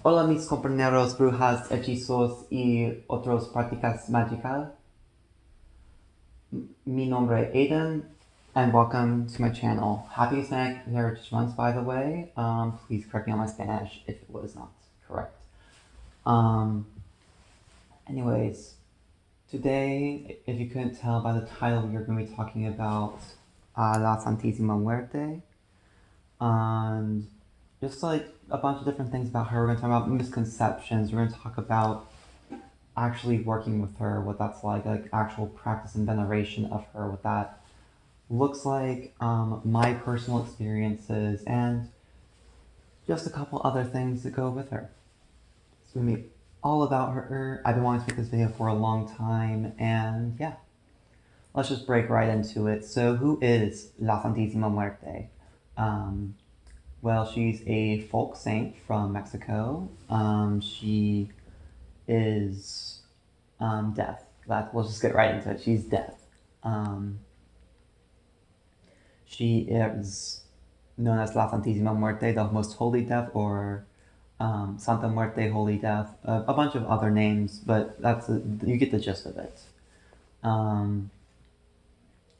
Hola mis compañeros brujas, hechizos y otros prácticas mágicas. Mi nombre es Aiden, and welcome to my channel. Happy Hispanic Heritage Month, by the way. Please correct me on my Spanish if it was not correct. Um, anyways, today, if you couldn't tell by the title, we are going to be talking about La Santísima Muerte, and just like a bunch of different things about her. We're going to talk about misconceptions. We're going to talk about actually working with her, what that's like actual practice and veneration of her, what that looks like, my personal experiences, and just a couple other things that go with her. It's going to be all about her. I've been wanting to make this video for a long time, and yeah, let's just break right into it. So who is La Santísima Muerte? Well, she's a folk saint from Mexico. She is deaf. We'll just get right into it. She's deaf. She is known as La Santísima Muerte, the Most Holy Death, or Santa Muerte, Holy Death, a bunch of other names, but you get the gist of it.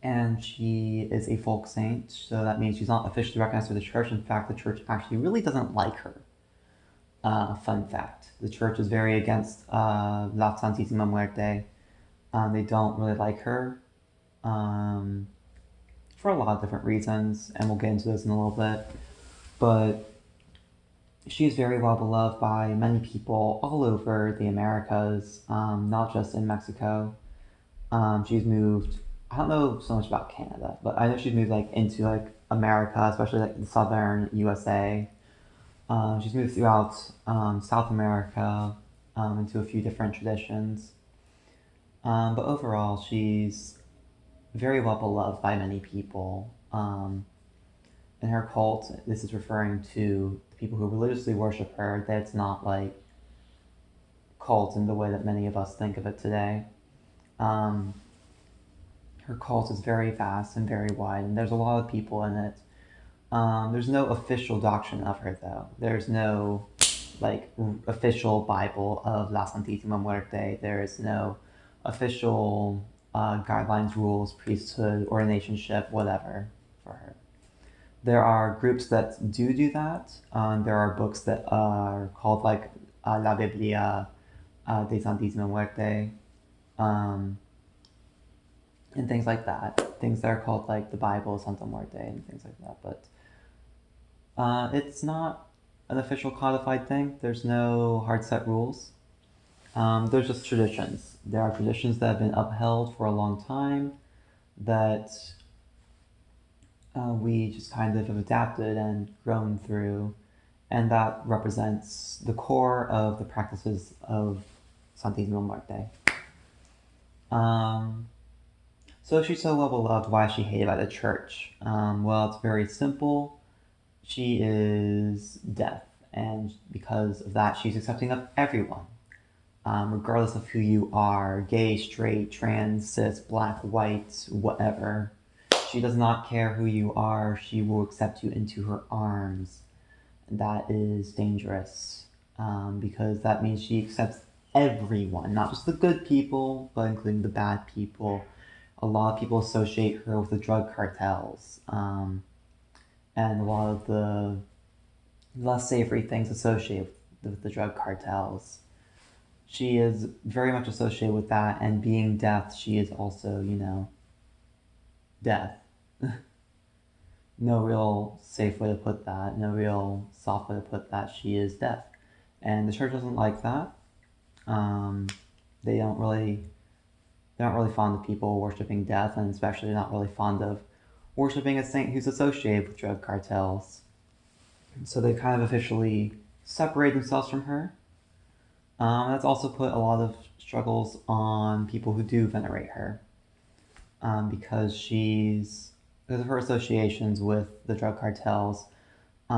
And she is a folk saint, so that means she's not officially recognized by the church. In fact, the church actually really doesn't like her. Fun fact. The church is very against La Santísima Muerte. They don't really like her for a lot of different reasons, and we'll get into those in a little bit. But she is very well beloved by many people all over the Americas, not just in Mexico. She's moved, I don't know so much about Canada, but I know she's moved into America, especially the southern USA. She's moved throughout South America into a few different traditions. But overall, she's very well beloved by many people. In her cult, this is referring to the people who religiously worship her. That's not like cult in the way that many of us think of it today. Her cult is very vast and very wide, and there's a lot of people in it. There's no official doctrine of her, though. There's no official Bible of La Santísima Muerte. There is no official guidelines, rules, priesthood, ordinationship, whatever for her. There are groups that do that. There are books that are called La Biblia de Santísima Muerte, and things like that. Things that are called the Bible of Santa Muerte and things like that. But it's not an official codified thing. There's no hard set rules. There's just traditions. There are traditions that have been upheld for a long time that we just kind of have adapted and grown through, and that represents the core of the practices of Santísima Muerte. So if she's so well beloved, why is she hated by the church? Well, it's very simple. She is deaf, and because of that, she's accepting of everyone. Regardless of who you are, gay, straight, trans, cis, black, white, whatever. She does not care who you are. She will accept you into her arms. And that is dangerous because that means she accepts everyone, not just the good people, but including the bad people. A lot of people associate her with the drug cartels, and a lot of the less savory things associated with the drug cartels. She is very much associated with that, and being deaf, she is also, deaf. No real safe way to put that, no real soft way to put that. She is deaf. And the church doesn't like that. They're not really fond of people worshiping death, and especially not really fond of worshiping a saint who's associated with drug cartels. So they kind of officially separate themselves from her. That's also put a lot of struggles on people who do venerate her, because of her associations with the drug cartels. A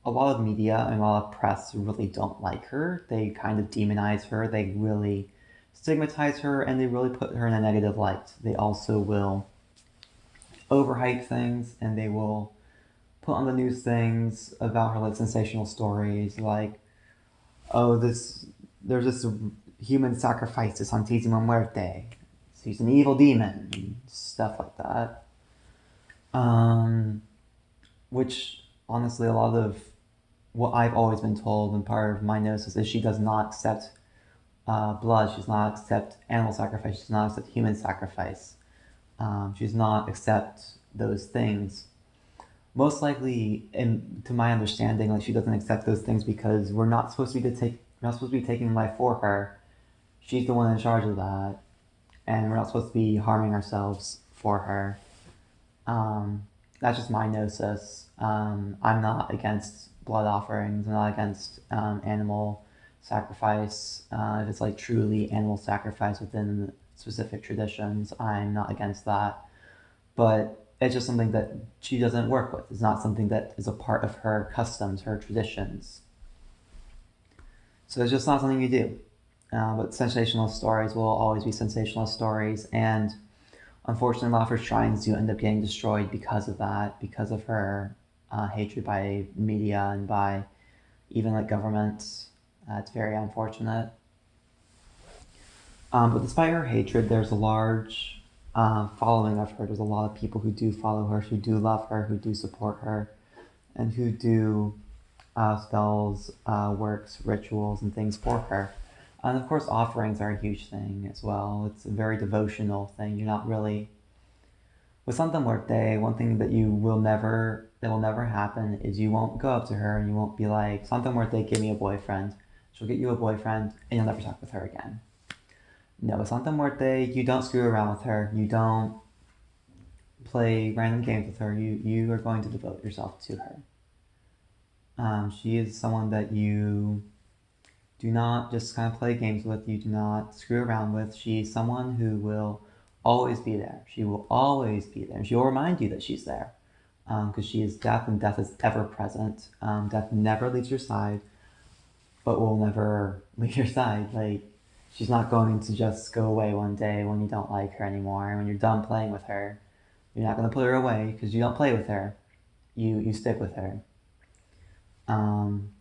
lot of media and a lot of press really don't like her. They kind of demonize her. They really stigmatize her, and they really put her in a negative light. They also will overhype things, and they will put on the news things about her, sensational stories, oh, there's this human sacrifice on Santa Muerte. He's an evil demon, and stuff like that. Which, honestly, a lot of what I've always been told and part of my gnosis is she does not accept blood. She does not accept animal sacrifice. She does not accept human sacrifice. She does not accept those things. Most likely, to my understanding, like she doesn't accept those things because we're not supposed to be taking life for her. She's the one in charge of that, and we're not supposed to be harming ourselves for her. That's just my gnosis. I'm not against blood offerings. I'm not against animal sacrifice. If it's like truly animal sacrifice within specific traditions, I'm not against that. But it's just something that she doesn't work with. It's not something that is a part of her customs, her traditions. So it's just not something you do. But sensationalist stories will always be sensationalist stories, and unfortunately, a lot of her shrines do end up getting destroyed because of that, because of her hatred by media and by even like governments. It's very unfortunate. But despite her hatred, there's a large following of her. There's a lot of people who do follow her, who do love her, who do support her, and who do spells, works, rituals, and things for her. And of course, offerings are a huge thing as well. It's a very devotional thing. You're not really with Santa Muerte. One thing that will never happen is you won't go up to her and you won't be like, Santa Muerte, give me a boyfriend. She'll get you a boyfriend, and you'll never talk with her again. No, with Santa Muerte, you don't screw around with her. You don't play random games with her. You are going to devote yourself to her. She is someone that you do not just kind of play games with. You do not screw around with. She's someone who will always be there. She will always be there. She will remind you that she's there. Because she is death, and death is ever present. Death never leaves your side, but will never leave your side. Like, she's not going to just go away one day when you don't like her anymore. When you're done playing with her, you're not going to put her away because you don't play with her. You stick with her. And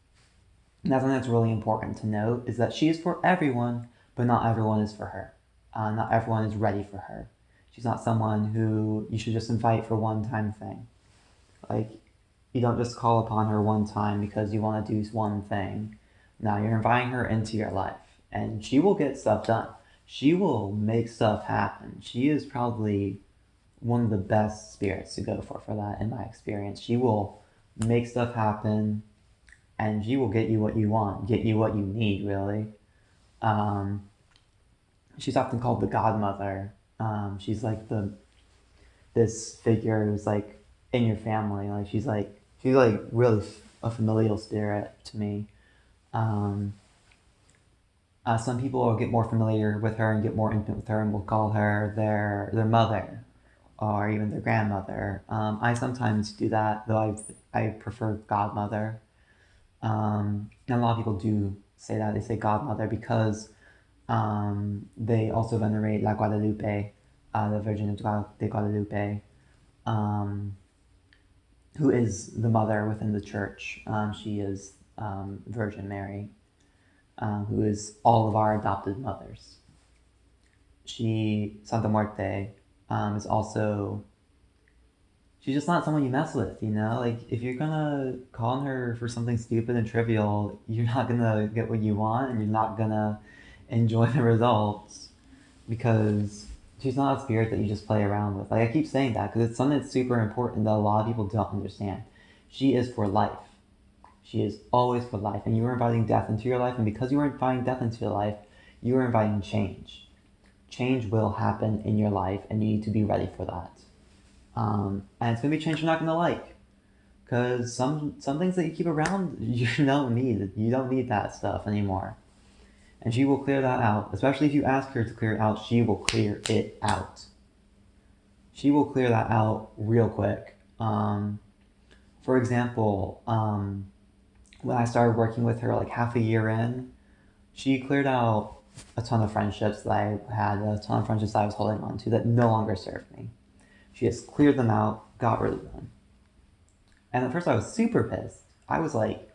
that's something that's really important to note, is that she is for everyone, but not everyone is for her. Not everyone is ready for her. She's not someone who you should just invite for one-time thing. Like, you don't just call upon her one time because you want to do one thing. Now you're inviting her into your life, and she will get stuff done. She will make stuff happen. She is probably one of the best spirits to go for that, in my experience. She will make stuff happen, and she will get you what you want, get you what you need, really. She's often called the godmother. She's like this figure who's like in your family. Like she's like really a familial spirit to me. Some people will get more familiar with her and get more intimate with her and will call her their mother, or even their grandmother. I sometimes do that, though I prefer godmother. And a lot of people do say that. They say godmother because they also venerate La Guadalupe, the Virgin de Guadalupe, who is the mother within the church. She is Virgin Mary, who is all of our adopted mothers. Santa Muerte, is also, she's just not someone you mess with, you know? Like, if you're gonna call on her for something stupid and trivial, you're not gonna get what you want, and you're not gonna enjoy the results, because she's not a spirit that you just play around with. Like, I keep saying that because it's something that's super important that a lot of people don't understand. She is for life. She is always for life, and you are inviting death into your life, and because you are inviting death into your life, you are inviting change. Change will happen in your life, and you need to be ready for that. And it's going to be change you're not going to like, because some things that you keep around, you don't need. You don't need that stuff anymore. And she will clear that out. Especially if you ask her to clear it out, she will clear it out. She will clear that out real quick. For example, when I started working with her like half a year in, she cleared out a ton of friendships that I had, a ton of friendships that I was holding on to that no longer served me. She just cleared them out, got rid of them. And at first I was super pissed. I was like,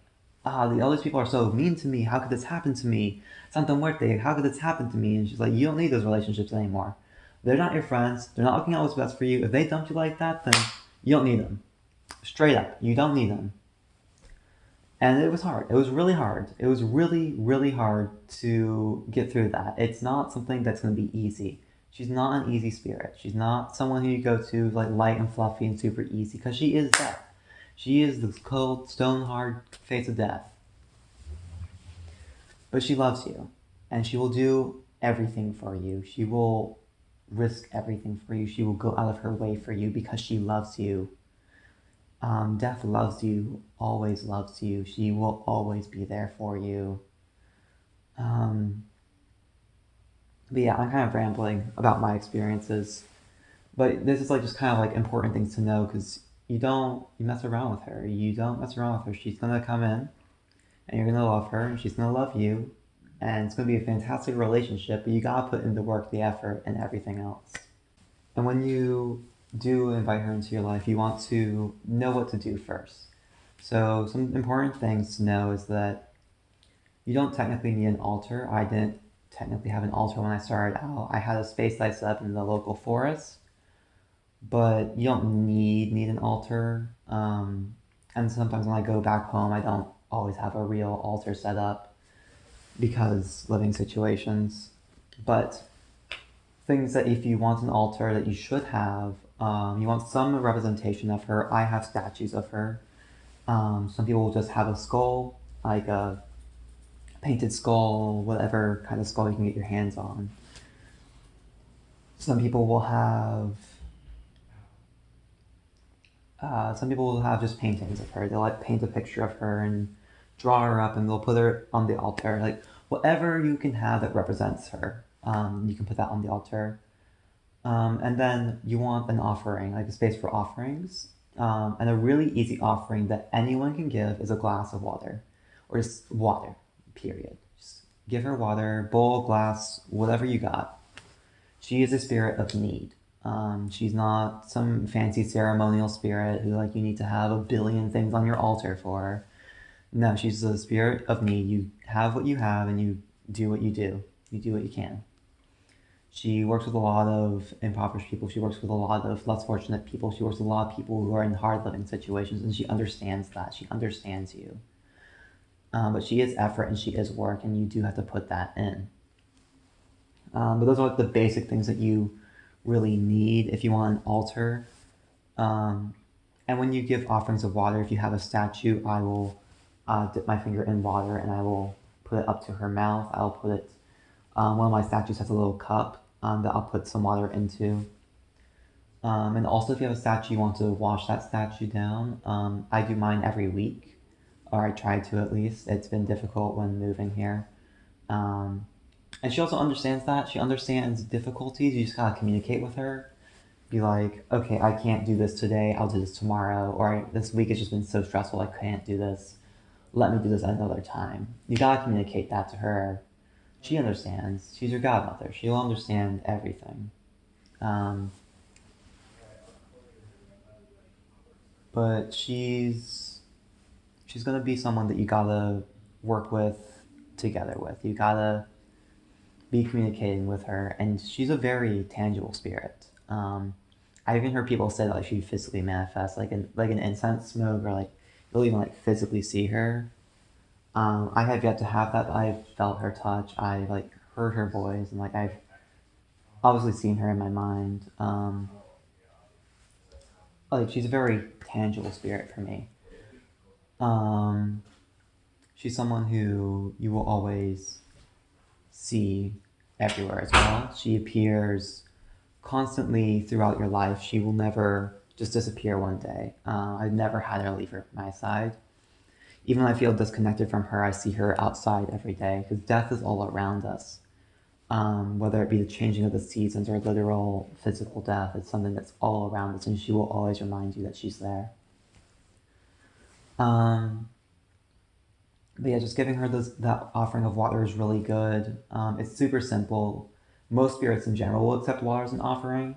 all these people are so mean to me. How could this happen to me? Santa Muerte, how could this happen to me? And she's like, you don't need those relationships anymore. They're not your friends. They're not looking out what's best for you. If they dumped you like that, then you don't need them. Straight up, you don't need them. And it was hard. It was really hard. It was really, really hard to get through that. It's not something that's going to be easy. She's not an easy spirit. She's not someone who you go to like light and fluffy and super easy, because she is death. She is the cold, stone hard face of death. But she loves you, and she will do everything for you. She will risk everything for you. She will go out of her way for you because she loves you. Death loves you, always loves you. She will always be there for you. But yeah, I'm kind of rambling about my experiences. But this is like just kind of like important things to know, because you mess around with her. You don't mess around with her. She's gonna come in and you're gonna love her and she's gonna love you. And it's gonna be a fantastic relationship, but you gotta put in the work, the effort, and everything else. And when you do invite her into your life, you want to know what to do first. So some important things to know is that you don't technically need an altar. I didn't technically have an altar when I started out. I had a space that I set up in the local forest, but you don't need an altar. And sometimes when I go back home, I don't always have a real altar set up because living situations. But things that if you want an altar that you should have, you want some representation of her. I have statues of her. Some people will just have a skull, like a painted skull, whatever kind of skull you can get your hands on. Some people will have just paintings of her. They'll like paint a picture of her and draw her up, and they'll put her on the altar. Like whatever you can have that represents her, you can put that on the altar. And then you want an offering, like a space for offerings. And a really easy offering that anyone can give is a glass of water, or just water, period. Just give her water, bowl, glass, whatever you got. She is a spirit of need. She's not some fancy ceremonial spirit who like you need to have a billion things on your altar for. No, she's a spirit of need. You have what you have and you do what you do. You do what you can. She works with a lot of impoverished people. She works with a lot of less fortunate people. She works with a lot of people who are in hard living situations, and she understands that. She understands you. But she is effort and she is work, and you do have to put that in. But those are like the basic things that you really need if you want an altar. And when you give offerings of water, if you have a statue, I will dip my finger in water and I will put it up to her mouth. I'll put it, one of my statues has a little cup that I'll put some water into. And also if you have a statue, you want to wash that statue down. I do mine every week, or I try to at least. It's been difficult when moving here. And she also understands that. She understands difficulties. You just gotta communicate with her. Be like, okay, I can't do this today. I'll do this tomorrow. Or this week has just been so stressful. I can't do this. Let me do this another time. You gotta communicate that to her. She understands. She's your godmother. She'll understand everything. But she's gonna be someone that you gotta work with, together with. You gotta be communicating with her, and she's a very tangible spirit. I even heard people say that like she physically manifests, like an incense smoke, or like you'll even like physically see her. I have yet to have that, but I've felt her touch. I like heard her voice, and like I've obviously seen her in my mind. Like she's a very tangible spirit for me. Um, she's someone who you will always see everywhere as well. She appears constantly throughout your life. She will never just disappear one day. I've never had her leave her my side. Even when I feel disconnected from her, I see her outside every day, because death is all around us. Whether it be the changing of the seasons or literal physical death, it's something that's all around us, and she will always remind you that she's there. Um, but yeah, just giving her that offering of water is really good. It's super simple. Most spirits in general will accept water as an offering.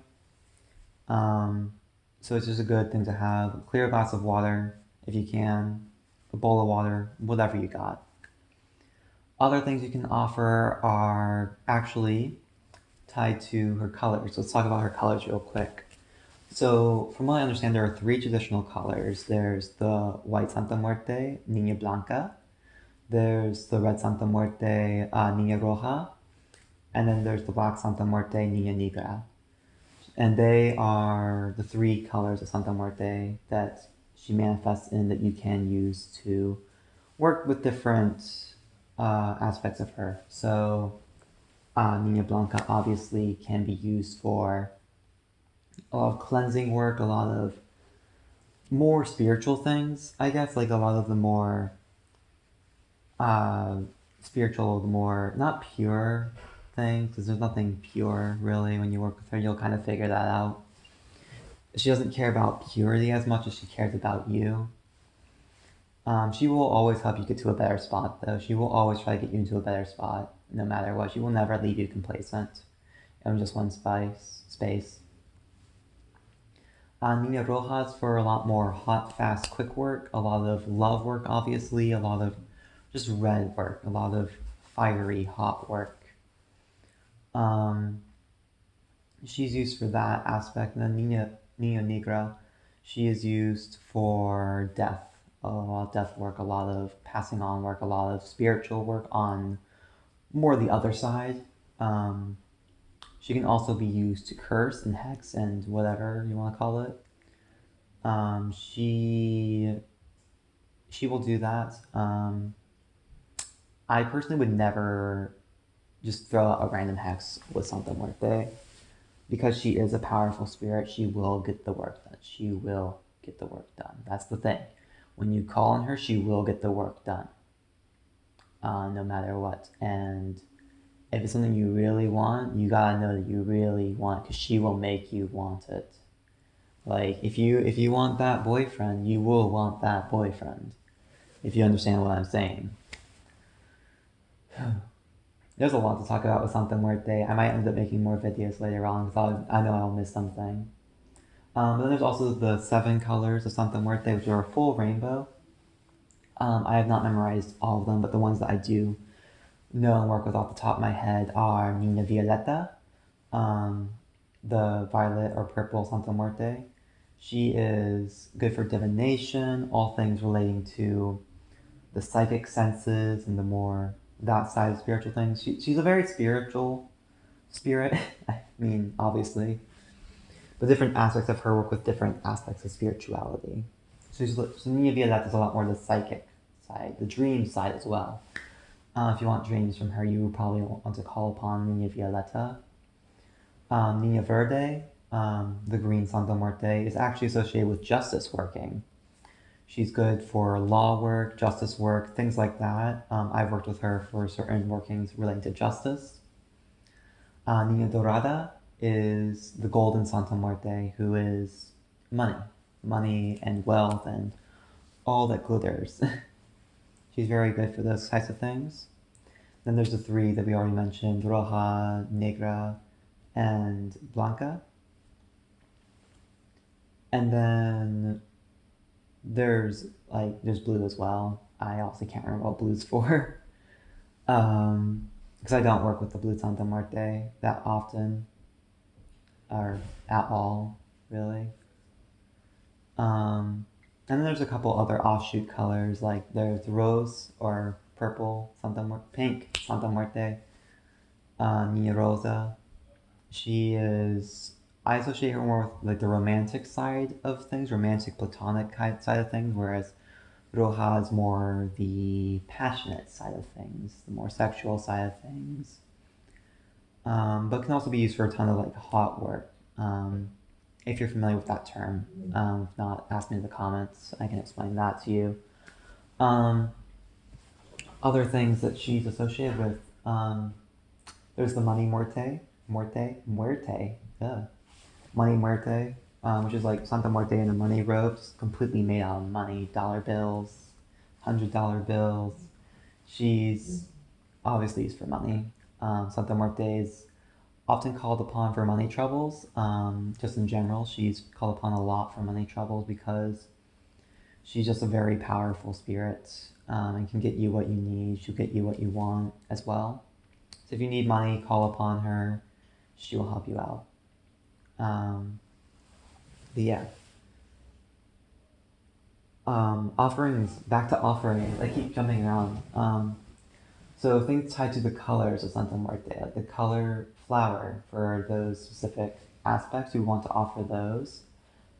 So it's just a good thing to have. Clear glass of water if you can. a bowl of water, whatever you got. Other things you can offer are actually tied to her colors. Let's talk about her colors real quick. So, from what I understand, there are 3 traditional colors. There's the white Santa Muerte, Niña Blanca. There's the red Santa Muerte, Niña Roja. And then there's the black Santa Muerte, Niña Negra. And they are the 3 colors of Santa Muerte that she manifests in that you can use to work with different aspects of her. So, Niña Blanca obviously can be used for a lot of cleansing work, a lot of more spiritual things, I guess, like a lot of the more spiritual, the more not pure things, because there's nothing pure really when you work with her. You'll kind of figure that out. She doesn't care about purity as much as she cares about you. She will always help you get to a better spot, though. She will always try to get you into a better spot, no matter what. She will never leave you complacent in just one space. Niña Rojas for a lot more hot, fast, quick work, a lot of love work, obviously, a lot of just red work, a lot of fiery, hot work. She's used for that aspect. And then Niña Negra, she is used for death, a lot of death work, a lot of passing on work, a lot of spiritual work on more the other side. She can also be used to curse and hex and whatever you want to call it. She will do that. I personally would never just throw out a random hex with Santa Muerte. Because she is a powerful spirit, she will get the work done. She will get the work done. That's the thing. When you call on her, she will get the work done. No matter what. And if it's something you really want, you gotta know that you really want, because she will make you want it. Like, if you want that boyfriend, you will want that boyfriend. If you understand what I'm saying. There's a lot to talk about with Santa Muerte. I might end up making more videos later on, because I know I'll miss something. But then there's also the 7 colors of Santa Muerte, which are a full rainbow. I have not memorized all of them, but the ones that I do know and work with off the top of my head are Niña Violeta, the violet or purple Santa Muerte. She is good for divination, all things relating to the psychic senses and the more that side of spiritual things. She's a very spiritual spirit. I mean, obviously. But different aspects of her work with different aspects of spirituality. So Niña Violeta is a lot more the psychic side, the dream side as well. If you want dreams from her, you would probably want to call upon Niña Violeta. Niña Verde, the green Santa Muerte, is actually associated with justice working. She's good for law work, justice work, things like that. I've worked with her for certain workings relating to justice. Niña Dorada is the golden Santa Muerte, who is money and wealth and all that glitters. She's very good for those types of things. Then there's the 3 that we already mentioned, Roja, Negra, and Blanca. And then there's blue as well. I also can't remember what blue's for. Because I don't work with the blue Santa Muerte that often. Or at all, really. And then there's a couple other offshoot colors, like there's rose or purple Santa Muerte, pink Santa Muerte, Niña Rosa. I associate her more with like the romantic side of things, romantic platonic side of things, whereas Roja is more the passionate side of things, the more sexual side of things. But can also be used for a ton of like hot work. If you're familiar with that term. If not, ask me in the comments. I can explain that to you. Other things that she's associated with. There's the Money Muerte. Money Muerte, which is like Santa Muerte in a money robes, completely made out of money, dollar bills, $100 bills. She's obviously used for money. Santa Muerte is often called upon for money troubles. Just in general, she's called upon a lot for money troubles because She's just a very powerful spirit, and can get you what you need. She'll get you what you want as well. So if you need money, call upon her. She will help you out. But yeah. Offerings, back to offerings. I keep jumping around. So things tied to the colors of Santa Muerte, like the color flower for those specific aspects, we want to offer those.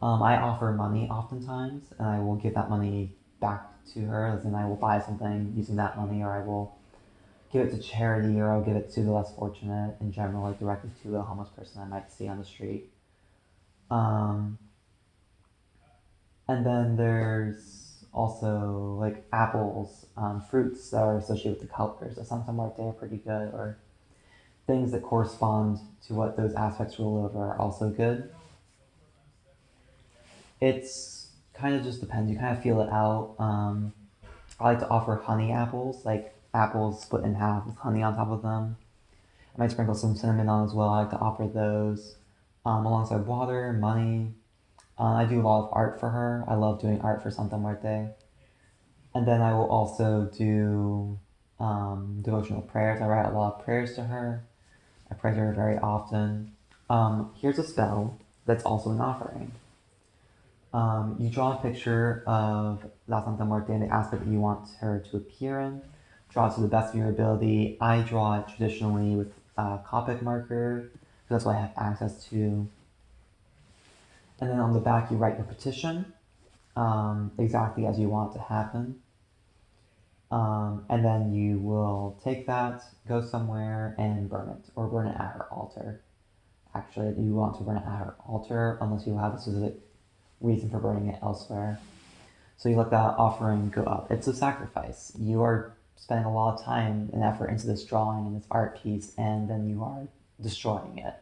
I offer money oftentimes, and I will give that money back to her, as in I will buy something using that money, or I will give it to charity, or I'll give it to the less fortunate in general, like directly to a homeless person I might see on the street. Um, and then there's also like apples, fruits that are associated with the colors of Santa Muerte are pretty good, or things that correspond to what those aspects rule over are also good. It's kind of just depends. You kind of feel it out. I like to offer honey apples, like apples split in half with honey on top of them. I might sprinkle some cinnamon on as well. I like to offer those alongside water, money. I do a lot of art for her. I love doing art for Santa Muerte. And then I will also do devotional prayers. I write a lot of prayers to her. I pray to her very often. Here's a spell that's also an offering. You draw a picture of La Santa Muerte and the aspect that you want her to appear in. Draw it to the best of your ability. I draw it traditionally with a Copic marker, because that's what I have access to. And then on the back, you write your petition, exactly as you want it to happen. And then you will take that, go somewhere, and burn it, or burn it at her altar. Actually, you want to burn it at her altar, unless you have a specific reason for burning it elsewhere. So you let that offering go up. It's a sacrifice. You are spending a lot of time and effort into this drawing and this art piece, and then you are destroying it.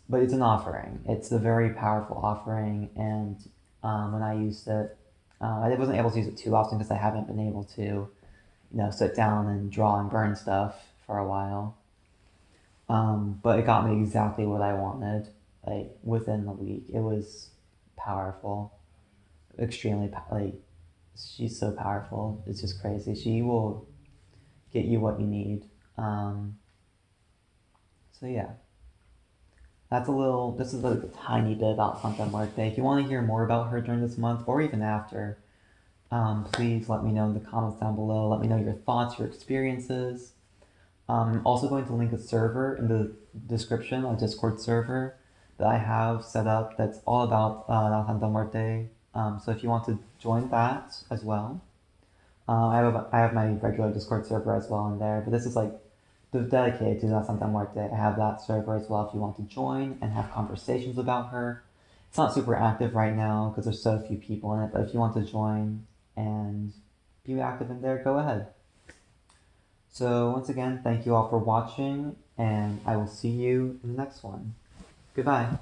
But it's an offering. It's a very powerful offering, and when I used it, I wasn't able to use it too often because I haven't been able to, sit down and draw and burn stuff for a while. But it got me exactly what I wanted, like within the week. It was powerful, extremely like she's so powerful. It's just crazy. She will get you what you need. So yeah, this is like a tiny bit about Santa Muerte. If you want to hear more about her during this month or even after, please let me know in the comments down below. Let me know your thoughts, your experiences. I'm also going to link a server in the description, a Discord server that I have set up that's all about La Santa Muerte. So if you want to join that as well, I have my regular Discord server as well in there, but this is like dedicated to La Santa Muerte. I have that server as well if you want to join and have conversations about her. It's not super active right now because there's so few people in it, but if you want to join and be active in there, go ahead. So once again, thank you all for watching, and I will see you in the next one. Goodbye.